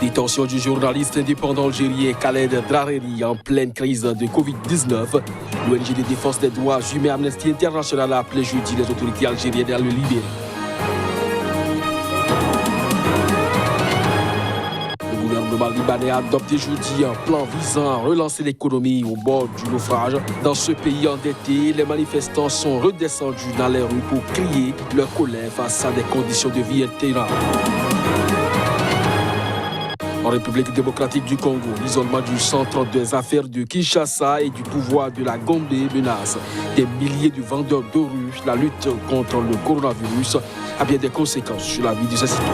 Détention du journaliste indépendant algérien Khaled Drareni en pleine crise de Covid-19. L'ONG de défense des droits humains Amnesty International a appelé jeudi les autorités algériennes à le libérer. Le gouvernement libanais a adopté jeudi un plan visant à relancer l'économie au bord du naufrage. Dans ce pays endetté, les manifestants sont redescendus dans les rues pour crier leur colère face à des conditions de vie intégrables. En République démocratique du Congo, l'isolement du centre des affaires de Kinshasa et du pouvoir de la Gombe menace des milliers de vendeurs de rue. La lutte contre le coronavirus a bien des conséquences sur la vie de ces citoyens.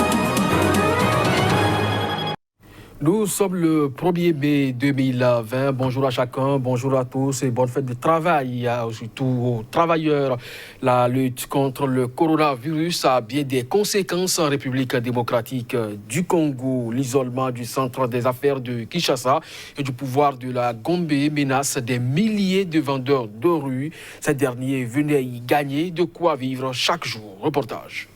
Nous sommes le 1er mai 2020. Bonjour à chacun, bonjour à tous et bonne fête de travail, surtout aux travailleurs. La lutte contre le coronavirus a bien des conséquences en République démocratique du Congo. L'isolement du centre des affaires de Kinshasa et du pouvoir de la Gombe menace des milliers de vendeurs de rue. Ces derniers venaient y gagner de quoi vivre chaque jour. Reportage.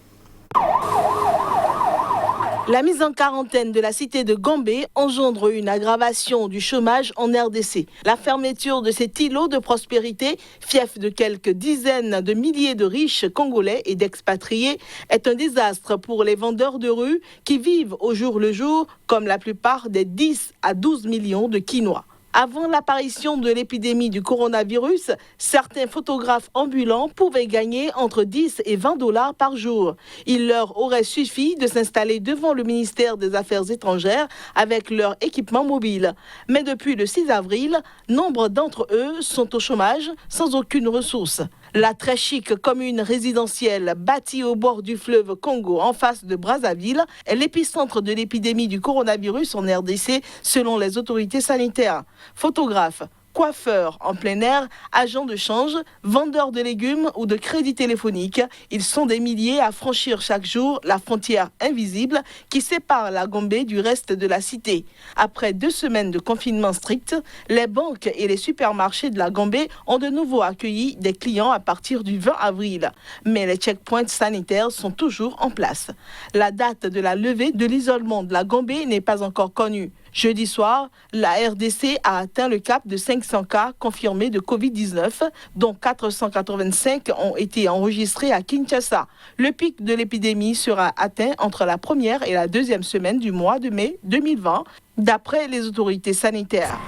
La mise en quarantaine de la cité de Gombe engendre une aggravation du chômage en RDC. La fermeture de cet îlot de prospérité, fief de quelques dizaines de milliers de riches Congolais et d'expatriés, est un désastre pour les vendeurs de rue qui vivent au jour le jour, comme la plupart des 10 à 12 millions de Kinois. Avant l'apparition de l'épidémie du coronavirus, certains photographes ambulants pouvaient gagner entre 10 et 20 $ par jour. Il leur aurait suffi de s'installer devant le ministère des Affaires étrangères avec leur équipement mobile. Mais depuis le 6 avril, nombre d'entre eux sont au chômage sans aucune ressource. La très chic commune résidentielle bâtie au bord du fleuve Congo en face de Brazzaville est l'épicentre de l'épidémie du coronavirus en RDC selon les autorités sanitaires. Photographes, coiffeurs en plein air, agents de change, vendeurs de légumes ou de crédits téléphoniques, ils sont des milliers à franchir chaque jour la frontière invisible qui sépare la Gombe du reste de la cité. Après 2 semaines de confinement strict, les banques et les supermarchés de la Gombe ont de nouveau accueilli des clients à partir du 20 avril. Mais les checkpoints sanitaires sont toujours en place. La date de la levée de l'isolement de la Gombe n'est pas encore connue. Jeudi soir, la RDC a atteint le cap de 500 cas confirmés de Covid-19, dont 485 ont été enregistrés à Kinshasa. Le pic de l'épidémie sera atteint entre la première et la deuxième semaine du mois de mai 2020, d'après les autorités sanitaires.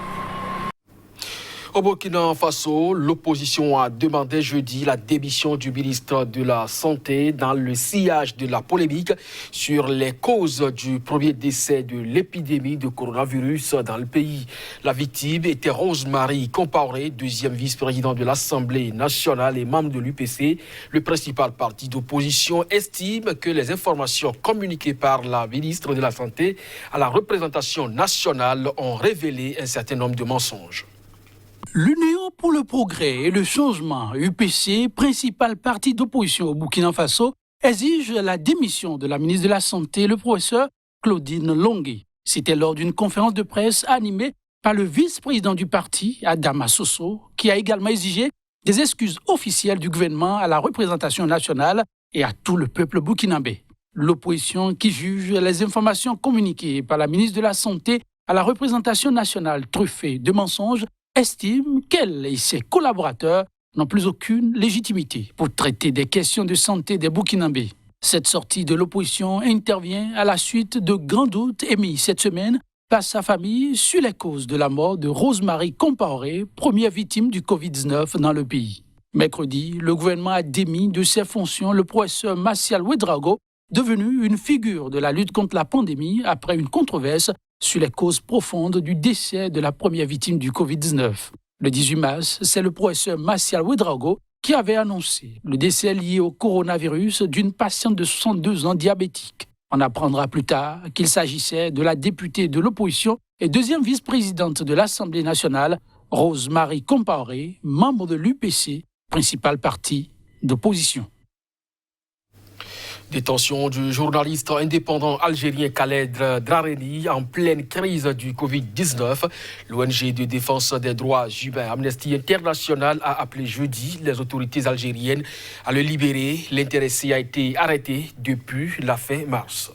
Au Burkina Faso, l'opposition a demandé jeudi la démission du ministre de la Santé dans le sillage de la polémique sur les causes du premier décès de l'épidémie de coronavirus dans le pays. La victime était Rose-Marie Compaoré, deuxième vice-président de l'Assemblée nationale et membre de l'UPC. Le principal parti d'opposition estime que les informations communiquées par la ministre de la Santé à la représentation nationale ont révélé un certain nombre de mensonges. L'Union pour le progrès et le changement, UPC, principal parti d'opposition au Burkina Faso, exige la démission de la ministre de la Santé, le professeur Claudine Longué. C'était lors d'une conférence de presse animée par le vice-président du parti, Adama Soso, qui a également exigé des excuses officielles du gouvernement à la représentation nationale et à tout le peuple burkinabé. L'opposition qui juge les informations communiquées par la ministre de la Santé à la représentation nationale truffées de mensonges estime qu'elle et ses collaborateurs n'ont plus aucune légitimité pour traiter des questions de santé des Burkinabés. Cette sortie de l'opposition intervient à la suite de grands doutes émis cette semaine par sa famille sur les causes de la mort de Rose-Marie Compaoré, première victime du Covid-19 dans le pays. Mercredi, le gouvernement a démis de ses fonctions le professeur Martial Ouedraogo, devenu une figure de la lutte contre la pandémie après une controverse sur les causes profondes du décès de la première victime du Covid-19. Le 18 mars, c'est le professeur Martial Ouedraogo qui avait annoncé le décès lié au coronavirus d'une patiente de 62 ans diabétique. On apprendra plus tard qu'il s'agissait de la députée de l'opposition et deuxième vice-présidente de l'Assemblée nationale, Rose-Marie Compaoré, membre de l'UPC, principal parti d'opposition. Détention du journaliste indépendant algérien Khaled Drareni en pleine crise du Covid-19. L'ONG de défense des droits humains Amnesty International a appelé jeudi les autorités algériennes à le libérer. L'intéressé a été arrêté depuis la fin mars.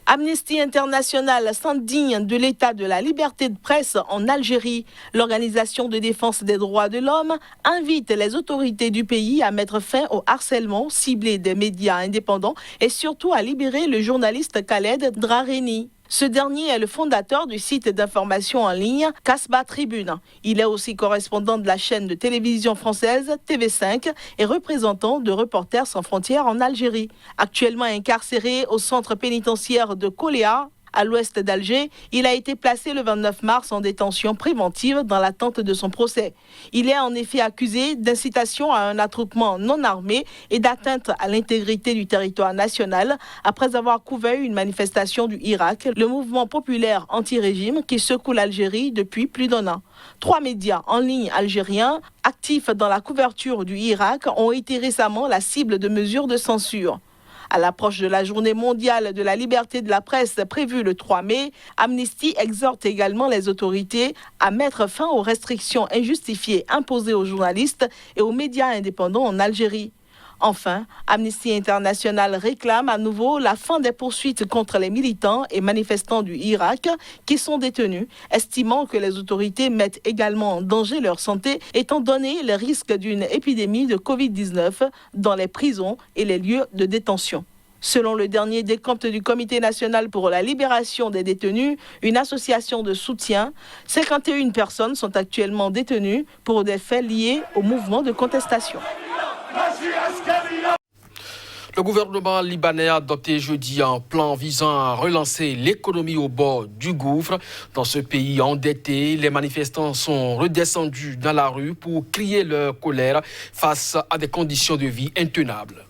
Amnesty International s'indigne de l'état de la liberté de presse en Algérie. L'Organisation de défense des droits de l'homme invite les autorités du pays à mettre fin au harcèlement ciblé des médias indépendants et surtout à libérer le journaliste Khaled Drareni. Ce dernier est le fondateur du site d'information en ligne Kasbah Tribune. Il est aussi correspondant de la chaîne de télévision française TV5 et représentant de Reporters sans frontières en Algérie. Actuellement incarcéré au centre pénitentiaire de Koléa, à l'ouest d'Alger, il a été placé le 29 mars en détention préventive dans l'attente de son procès. Il est en effet accusé d'incitation à un attroupement non armé et d'atteinte à l'intégrité du territoire national après avoir couvert une manifestation du Hirak, le mouvement populaire anti-régime qui secoue l'Algérie depuis plus d'1 an. 3 médias en ligne algériens actifs dans la couverture du Hirak ont été récemment la cible de mesures de censure. À l'approche de la journée mondiale de la liberté de la presse prévue le 3 mai, Amnesty exhorte également les autorités à mettre fin aux restrictions injustifiées imposées aux journalistes et aux médias indépendants en Algérie. Enfin, Amnesty International réclame à nouveau la fin des poursuites contre les militants et manifestants du Hirak qui sont détenus, estimant que les autorités mettent également en danger leur santé étant donné le risque d'une épidémie de Covid-19 dans les prisons et les lieux de détention. Selon le dernier décompte du Comité national pour la libération des détenus, une association de soutien, 51 personnes sont actuellement détenues pour des faits liés au mouvement de contestation. Le gouvernement libanais a adopté jeudi un plan visant à relancer l'économie au bord du gouffre. Dans ce pays endetté, les manifestants sont redescendus dans la rue pour crier leur colère face à des conditions de vie intenables.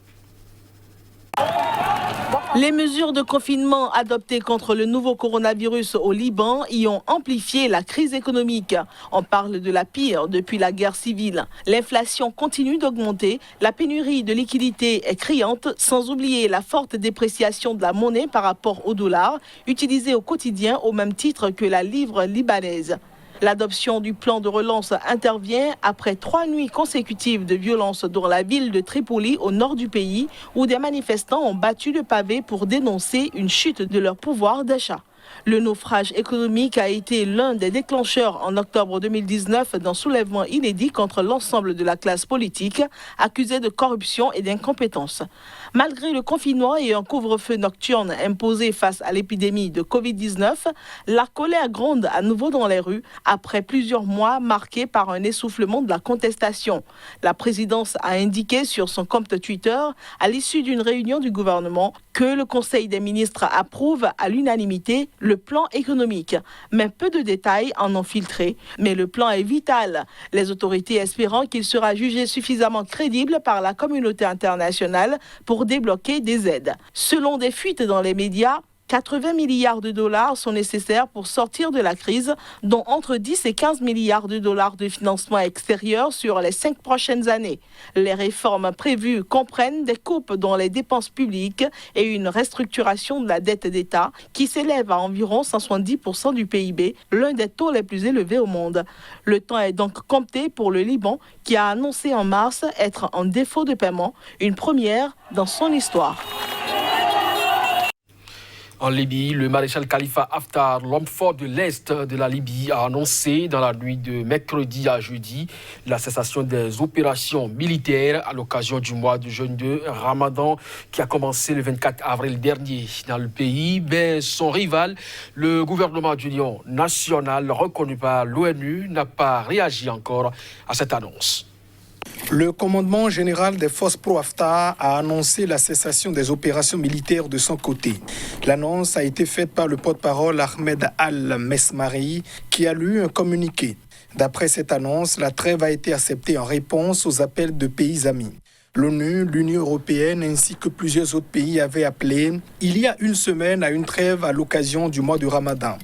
Les mesures de confinement adoptées contre le nouveau coronavirus au Liban y ont amplifié la crise économique. On parle de la pire depuis la guerre civile. L'inflation continue d'augmenter, la pénurie de liquidités est criante, sans oublier la forte dépréciation de la monnaie par rapport au dollar, utilisé au quotidien au même titre que la livre libanaise. L'adoption du plan de relance intervient après 3 nuits consécutives de violence dans la ville de Tripoli, au nord du pays, où des manifestants ont battu le pavé pour dénoncer une chute de leur pouvoir d'achat. Le naufrage économique a été l'un des déclencheurs en octobre 2019 d'un soulèvement inédit contre l'ensemble de la classe politique, accusée de corruption et d'incompétence. Malgré le confinement et un couvre-feu nocturne imposé face à l'épidémie de Covid-19, la colère gronde à nouveau dans les rues après plusieurs mois marqués par un essoufflement de la contestation. La présidence a indiqué sur son compte Twitter, à l'issue d'une réunion du gouvernement, que le Conseil des ministres approuve à l'unanimité le plan économique. Mais peu de détails en ont filtré. Mais le plan est vital. Les autorités espérant qu'il sera jugé suffisamment crédible par la communauté internationale pour débloquer des aides. Selon des fuites dans les médias, 80 milliards de dollars sont nécessaires pour sortir de la crise, dont entre 10 et 15 milliards de dollars de financement extérieur sur les 5 prochaines années. Les réformes prévues comprennent des coupes dans les dépenses publiques et une restructuration de la dette d'État qui s'élève à environ 170% du PIB, l'un des taux les plus élevés au monde. Le temps est donc compté pour le Liban qui a annoncé en mars être en défaut de paiement, une première dans son histoire. En Libye, le maréchal Khalifa Haftar, l'homme fort de l'Est de la Libye, a annoncé dans la nuit de mercredi à jeudi la cessation des opérations militaires à l'occasion du mois de jeûne de Ramadan qui a commencé le 24 avril dernier dans le pays. Mais son rival, le gouvernement d'union nationale reconnu par l'ONU, n'a pas réagi encore à cette annonce. Le commandement général des forces pro-Haftar a annoncé la cessation des opérations militaires de son côté. L'annonce a été faite par le porte-parole Ahmed Al-Mesmari qui a lu un communiqué. D'après cette annonce, la trêve a été acceptée en réponse aux appels de pays amis. L'ONU, l'Union européenne ainsi que plusieurs autres pays avaient appelé il y a une semaine à une trêve à l'occasion du mois de Ramadan.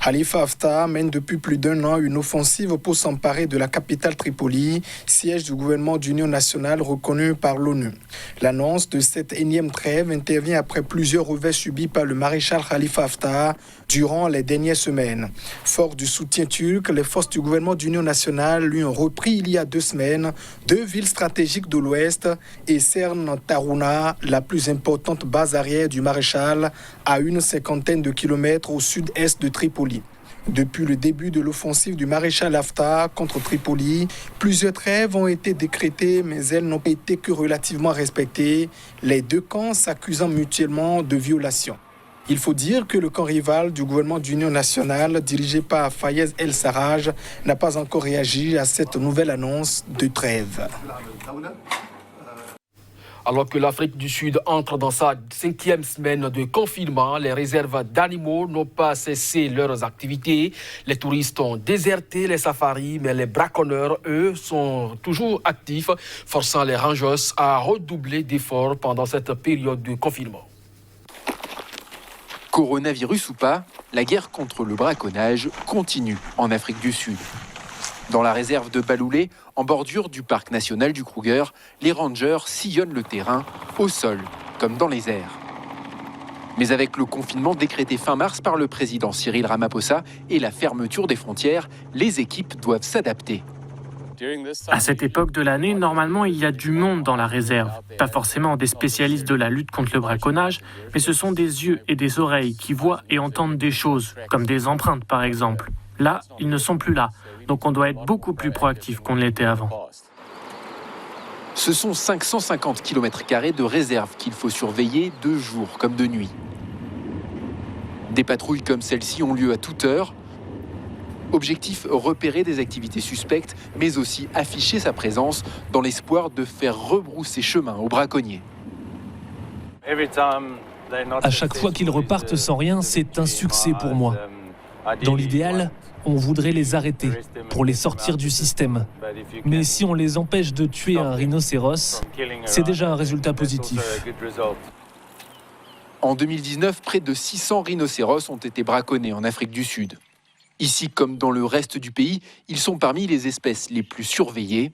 Khalifa Haftar mène depuis plus d'un an une offensive pour s'emparer de la capitale Tripoli, siège du gouvernement d'union nationale reconnu par l'ONU. L'annonce de cette énième trêve intervient après plusieurs revers subis par le maréchal Khalifa Haftar durant les dernières semaines. Fort du soutien turc, les forces du gouvernement d'union nationale lui ont repris il y a 2 semaines 2 villes stratégiques de l'Ouest et cernent Tarhouna, la plus importante base arrière du maréchal, à une 50aine de kilomètres au sud-est de Tripoli. Depuis le début de l'offensive du maréchal Haftar contre Tripoli, plusieurs trêves ont été décrétées, mais elles n'ont été que relativement respectées, les 2 camps s'accusant mutuellement de violations. Il faut dire que le camp rival du gouvernement d'union nationale, dirigé par Fayez El-Sarraj, n'a pas encore réagi à cette nouvelle annonce de trêve. Alors que l'Afrique du Sud entre dans sa 5e semaine de confinement, les réserves d'animaux n'ont pas cessé leurs activités. Les touristes ont déserté les safaris, mais les braconneurs, eux, sont toujours actifs, forçant les rangers à redoubler d'efforts pendant cette période de confinement. Coronavirus ou pas, la guerre contre le braconnage continue en Afrique du Sud. Dans la réserve de Baloulé, en bordure du parc national du Kruger, les rangers sillonnent le terrain, au sol comme dans les airs. Mais avec le confinement décrété fin mars par le président Cyril Ramaphosa et la fermeture des frontières, les équipes doivent s'adapter. À cette époque de l'année, normalement, il y a du monde dans la réserve. Pas forcément des spécialistes de la lutte contre le braconnage, mais ce sont des yeux et des oreilles qui voient et entendent des choses, comme des empreintes par exemple. Là, ils ne sont plus là, donc on doit être beaucoup plus proactif qu'on ne l'était avant. Ce sont 550 km² de réserve qu'il faut surveiller de jour comme de nuit. Des patrouilles comme celle-ci ont lieu à toute heure. Objectif, repérer des activités suspectes, mais aussi afficher sa présence dans l'espoir de faire rebrousser chemin aux braconniers. À chaque fois qu'ils repartent sans rien, c'est un succès pour moi. Dans l'idéal, on voudrait les arrêter pour les sortir du système. Mais si on les empêche de tuer un rhinocéros, c'est déjà un résultat positif. En 2019, près de 600 rhinocéros ont été braconnés en Afrique du Sud. Ici, comme dans le reste du pays, ils sont parmi les espèces les plus surveillées.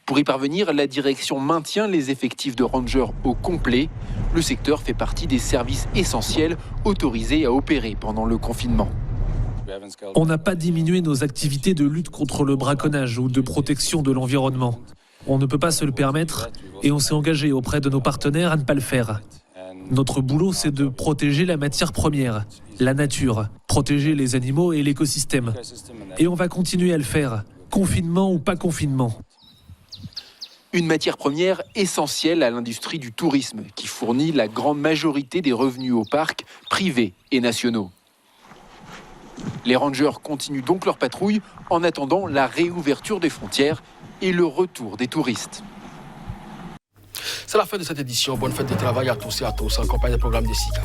Pour y parvenir, la direction maintient les effectifs de rangers au complet. Le secteur fait partie des services essentiels autorisés à opérer pendant le confinement. On n'a pas diminué nos activités de lutte contre le braconnage ou de protection de l'environnement. On ne peut pas se le permettre et on s'est engagé auprès de nos partenaires à ne pas le faire. Notre boulot, c'est de protéger la matière première, la nature, protéger les animaux et l'écosystème. Et on va continuer à le faire, confinement ou pas confinement. Une matière première essentielle à l'industrie du tourisme, qui fournit la grande majorité des revenus aux parcs privés et nationaux. Les rangers continuent donc leur patrouille en attendant la réouverture des frontières et le retour des touristes. C'est la fin de cette édition. Bonne fête de travail à tous et à tous en compagnie des programmes de SICA.